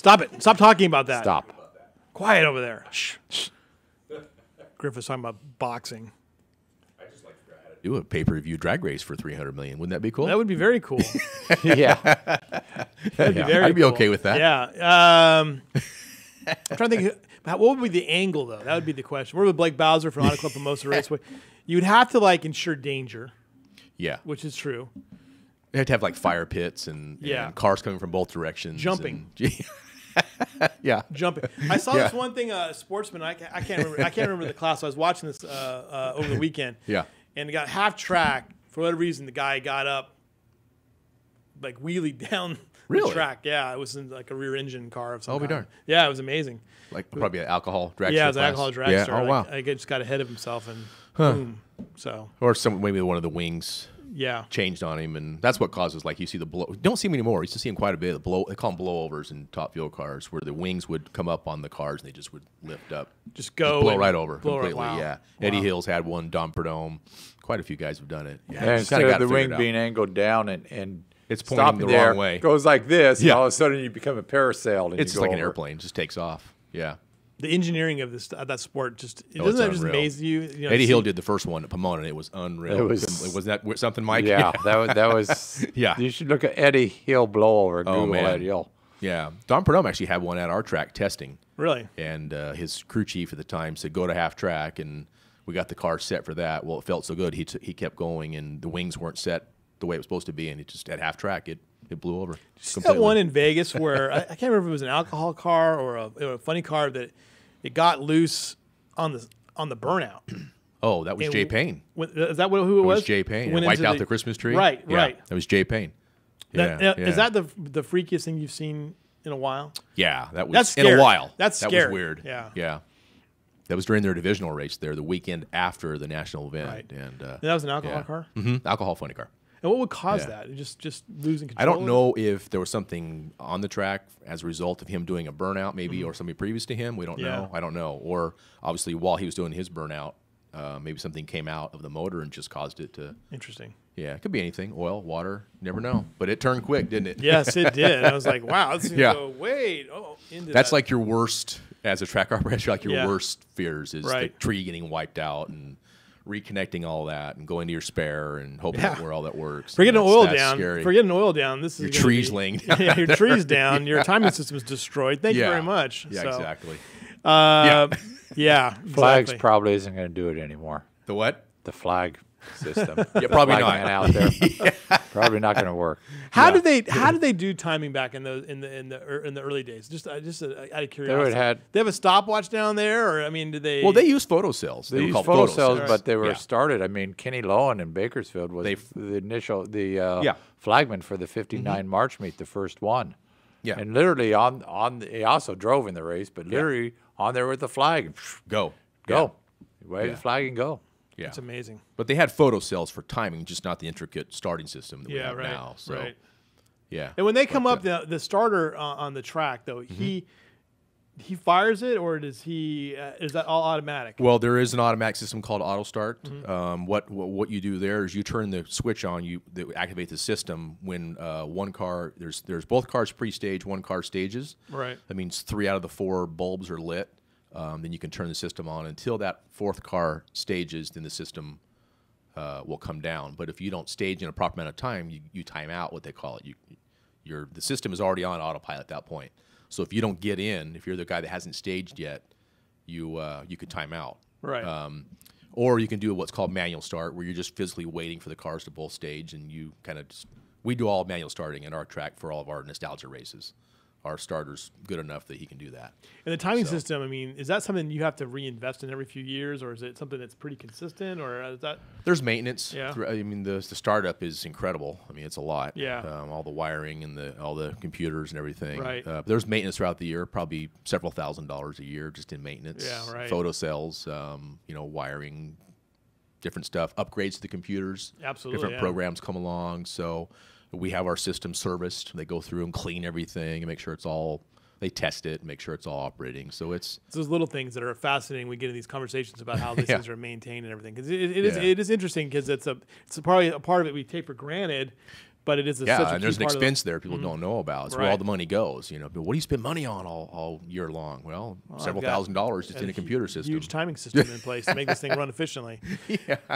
Stop it. Stop talking about that. Stop. Quiet over there. Shh. Griffith's talking about boxing. I just like to figure out how to do a pay-per-view drag race for $300 million. Wouldn't that be cool? That would be very cool. Yeah. That'd be very I'd be cool. okay with that. Yeah. I'm trying to think. What would be the angle, though? That would be the question. We're with Blake Bowser from AutoClub Famoso Raceway. You would have to, like, ensure danger, Yeah. which is true. They have to have like fire pits and cars coming from both directions. Jumping. Yeah. Jumping. I saw this one thing, Sportsman. I can't remember. I can't remember the class. I was watching this over the weekend. Yeah. And it got half track. For whatever reason, the guy got up, like wheelied down Really? the track. Yeah, it was in like a rear engine car of some kind. Be darned. Yeah, it was amazing. Like probably an alcohol dragster. Yeah, it was an class. alcohol dragster. Yeah. Oh, wow. Like, I just got ahead of himself and boom. So Or maybe one of the wings yeah. changed on him, and that's what causes, like, you see the blow. You don't see them anymore. You used to see them quite a bit. They call them blowovers in top fuel cars, where the wings would come up on the cars and they just would lift up. Just go. Blow and right over blow right- completely, wow. yeah. Wow. Eddie Hill's had one, Dom Perdome. Quite a few guys have done it. Yeah, And just instead kinda of the gotta wing figure it out. being angled down and It's pointing stopping the there, wrong way. goes like this, Yeah. and all of a sudden you become a parasail. And It's you go like an over. airplane. It just takes off. Yeah. The engineering of that sport just Oh, doesn't that it's just unreal. amaze you? You know, Eddie see- Hill did the first one at Pomona, and it was unreal. It was- was that something, Mike? Yeah, that was. Yeah. You should look at Eddie Hill blowover. Oh, Google man. Eddie Hill. Yeah. Don Perdome actually had one at our track testing. Really? And his crew chief at the time said, go to half track, and we got the car set for that. Well, it felt so good, he kept going, and the wings weren't set the way it was supposed to be, and it just, at half track, it blew over. That one in Vegas where I can't remember if it was an alcohol car or a funny car that it got loose on the burnout. Oh, that was And Jay Payne. Is that who it It was? was Jay Payne. Went It wiped into out the Christmas tree. Right, Yeah, right. That was Jay Payne. Yeah, Now, yeah. Is that the freakiest thing you've seen in a while? Yeah, that was That's in a scary. while. That's that scary. was weird. Yeah. Yeah. That was during their divisional race there, the weekend after the national event. Right. And that was an alcohol car? Alcohol funny car. And what would cause Yeah. that? Just losing control? I don't know if there was something on the track as a result of him doing a burnout, maybe, or somebody previous to him. We don't know. I don't know. Or obviously, while he was doing his burnout, maybe something came out of the motor and just caused it to. Interesting. Yeah, it could be anything. Oil, water, never know. But it turned quick, didn't it? Yes, it did. I was like, wow, this is Yeah. go, wait. Into That's that. like your worst, as a track operator, like your Yeah. worst fears is Right. the tree getting wiped out and reconnecting all that and going to your spare and hoping that where all that works. Forget an That's- oil that's down. Scary. Forget an oil down. This is Your gonna tree's be- laying down. Yeah, your tree's down. Your timing system is destroyed. Thank you Yeah. very much. Yeah, So, exactly. yeah. Flags exactly. probably isn't going to do it anymore. The what? The flag system. Yeah, probably Flag not. man out there. Probably not going to work. How Yeah. did they do timing back in the early days? Just out of curiosity. had- They have a stopwatch down there, or I mean, did they? Well, they use photo cells. They were used called photo photo cells, cells. but they were Yeah. started. I mean, Kenny Lowen in Bakersfield was the initial flagman for the '59 March meet, the first one. Yeah. And literally he also drove in the race, but literally on there with the flag, Go. go, wave Yeah. the flag and go. Yeah. It's amazing. But they had photo cells for timing, just not the intricate starting system that we Yeah, have right. now. So, Right. yeah. And when they come up, the starter on the track though, he fires it, or does he? Is that all automatic? Well, there is an automatic system called Auto Start. Mm-hmm. What you do there is you turn the switch on. That activate the system when one car there's both cars pre-stage, one car stages. Right. That means 3 out of the 4 bulbs are lit. Then you can turn the system on until that 4th car stages. Then the system will come down. But if you don't stage in a proper amount of time, you time out. What they call it. The system is already on autopilot at that point. So if you don't get in, if you're the guy that hasn't staged yet, you could time out. Right. Or you can do what's called manual start, where you're just physically waiting for the cars to both stage, and you kind of we do all manual starting in our track for all of our nostalgia races. Our starter's good enough that he can do that. And the timing system, I mean, is that something you have to reinvest in every few years, or is it something that's pretty consistent, or is that? There's maintenance. Yeah. I mean, the startup is incredible. I mean, it's a lot. Yeah. All the wiring and all the computers and everything. Right. There's maintenance throughout the year, probably several $1,000s a year just in maintenance. Yeah, right. Photo cells, wiring, different stuff, upgrades to the computers. Absolutely, Different yeah. programs come along. So we have our system serviced. They go through and clean everything and make sure it's all. They test it and make sure it's all operating. So it's those little things that are fascinating. We get in these conversations about how these Yeah. things are maintained and everything, because it is interesting, because it's probably a part of it we take for granted, but it is such a and key there's an part expense there people don't know about. It's where Right. all the money goes. But what do you spend money on all year long? Well, several $1,000s just in a computer system. Huge timing system in place to make this thing run efficiently.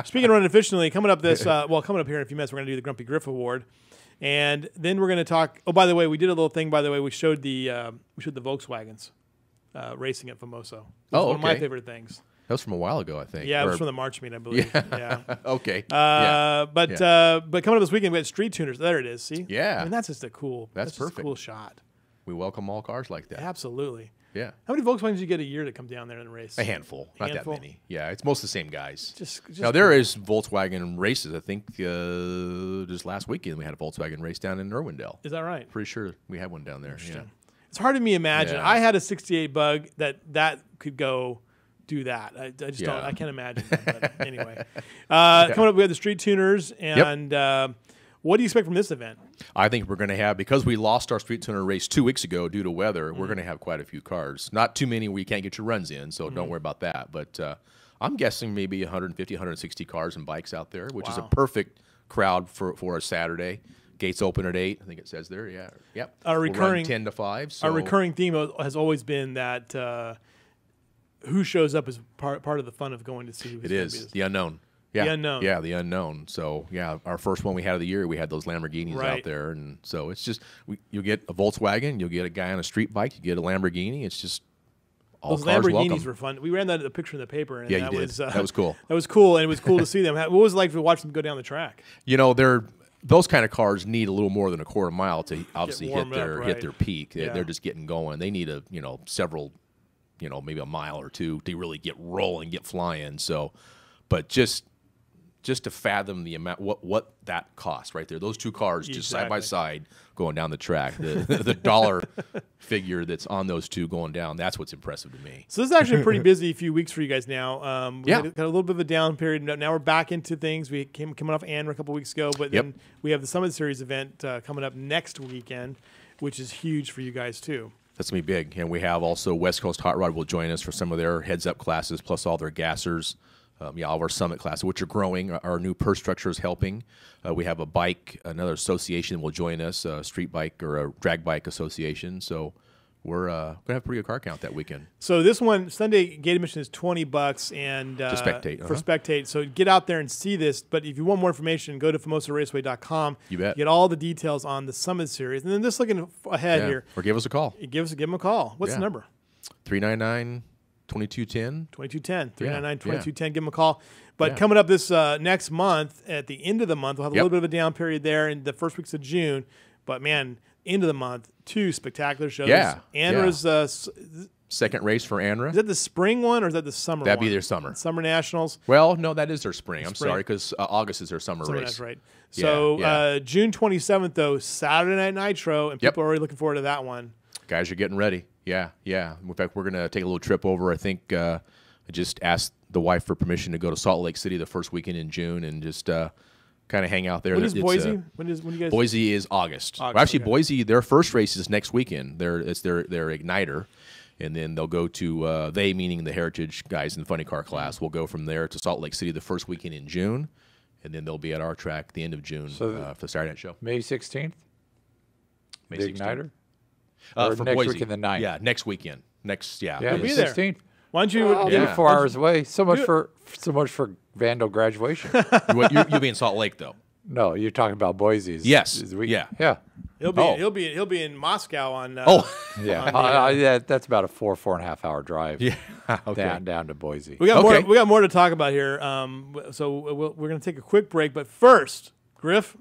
Speaking of running efficiently, coming up coming up here in a few minutes, we're going to do the Grumpy Griff Award, and then we're going to talk. Oh, by the way, we did a little thing. By the way, we showed the Volkswagens racing at Famoso. One of my favorite things. That was from a while ago, I think. Yeah, it was from the March meet, I believe. Yeah. Okay. But coming up this weekend, we had Street Tuners. There it is. See? Yeah. I mean, that's just a cool. That's just a perfect. cool shot. We welcome all cars like that. Absolutely. Yeah. How many Volkswagens do you get a year that come down there and race? A handful. Not that many. Yeah, it's most the same guys. Just now, there is Volkswagen races. I think just last weekend we had a Volkswagen race down in Irwindale. Is that right? Pretty sure we had one down there. Yeah. It's hard to me imagine. Yeah. I had a 68 Bug that could go do that. I just don't. I can't imagine. But anyway, coming up, we have the Street Tuners, and what do you expect from this event? I think we're going to have, because we lost our Street Tuner race 2 weeks ago due to weather, we're going to have quite a few cars. Not too many where you can't get your runs in, so don't worry about that. But I'm guessing maybe 150, 160 cars and bikes out there, which is a perfect crowd for a Saturday. Gates open at 8. I think it says there. Yeah. Yep. Our recurring 10 to 5. So. Our recurring theme has always been that who shows up is part of the fun of going to see. Who it is the unknown. Yeah. The unknown. Yeah, the unknown. So yeah, our first one we had of the year, we had those Lamborghinis out there, and so it's just you'll get a Volkswagen, you'll get a guy on a street bike, you get a Lamborghini. It's just all those cars Lamborghinis welcome. were fun. We ran that a picture in the paper, and that was that was cool. That was cool, and it was cool to see them. What was it like to watch them go down the track? Those kind of cars need a little more than a quarter mile to obviously hit their peak. They're just getting going. They need several, maybe a mile or two to really get rolling, get flying. So, but just to fathom the amount, what that costs right there. Those two cars just side by side going down the track. The dollar figure that's on those two going down, that's what's impressive to me. So this is actually a pretty busy few weeks for you guys now. We got a little bit of a down period. Now we're back into things. We coming off Ann a couple weeks ago, but then we have the Summit Series event coming up next weekend, which is huge for you guys too. That's going to be big. And we have also West Coast Hot Rod will join us for some of their heads-up classes, plus all their gassers. All of our summit classes, which are growing. Our new purse structure is helping. We have another association will join us, a street bike or a drag bike association. So we're going to have a pretty good car count that weekend. So this one, Sunday gate admission is $20 and to spectate. For spectate. So get out there and see this. But if you want more information, go to FamosoRaceway.com. You bet. Get all the details on the Summit Series. And then just looking ahead here. Or give us a call. Give them a call. What's the number? 399-2210. 2210. 399-2210. Give them a call. But coming up this next month, at the end of the month, we'll have a little bit of a down period there in the first weeks of June. But, man, end of the month, 2 spectacular shows. Yeah. Anra's second race for Anra. Is that the spring one or is that the summer one? That'd be their summer. Summer Nationals. Well, no, that is their spring. I'm sorry, because August is their summer race. That's right. So June 27th, though, Saturday Night Nitro, and people are already looking forward to that one. Guys are getting ready. Yeah. In fact, we're going to take a little trip over. I think I just asked the wife for permission to go to Salt Lake City the first weekend in June and just kind of hang out there. When is Boise? When you guys? Boise is August. Well, actually, Boise, their first race is next weekend. It's their Igniter. And then they'll go to, they meaning the Heritage guys in the funny car class, will go from there to Salt Lake City the first weekend in June. And then they'll be at our track the end of June for the Saturday Night Show. May 16th? May the 16th. Igniter? For next Boise. weekend, the 9th. Yeah, next weekend. Yeah, You'll be the there. 16th. Why don't you? You're 4 hours away. So much for Vandal graduation. You'll be in Salt Lake, though. No, you're talking about Boise's. Yes. Yeah. He'll be in Moscow on. Yeah. That's about a 4.5 hour drive. Yeah. Okay. Down to Boise. We got more to talk about here. So we're going to take a quick break, but first, Griff,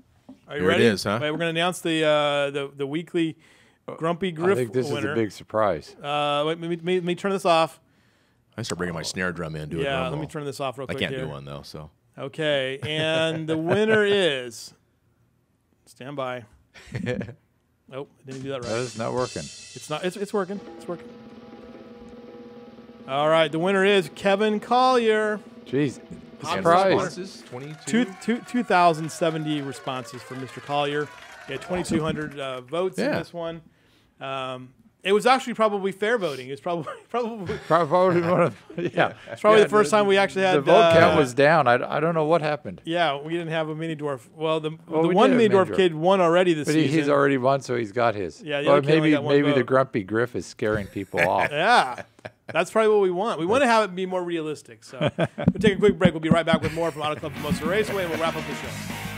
are you ready? Here it is, huh? Right, we're going to announce the weekly Grumpy Griff winner. I think this is a big surprise. Wait, let me turn this off. I start bringing my snare drum in. Let me turn this off real quick. I can't here. do one though. So okay, and the winner is. Stand by. Nope, didn't do that right. That is not working. It's not. It's working. It's working. All right, the winner is Kevin Collier. Jeez, surprise! 2,070 responses for Mr. Collier. He had 2,200 votes in this one. It was actually probably fair voting. It was probably one of It's probably the first time we actually had the vote count was down. I don't know what happened. Yeah, we didn't have a mini dwarf. Well, the one mini dwarf kid won already this season. He's already won, so he's got his. Yeah, the other kid only got one maybe vote. the grumpy Griff is scaring people off. Yeah, that's probably what we want. We want to have it be more realistic. So we'll take a quick break. We'll be right back with more from AutoClub Famoso Raceway, and we'll wrap up the show.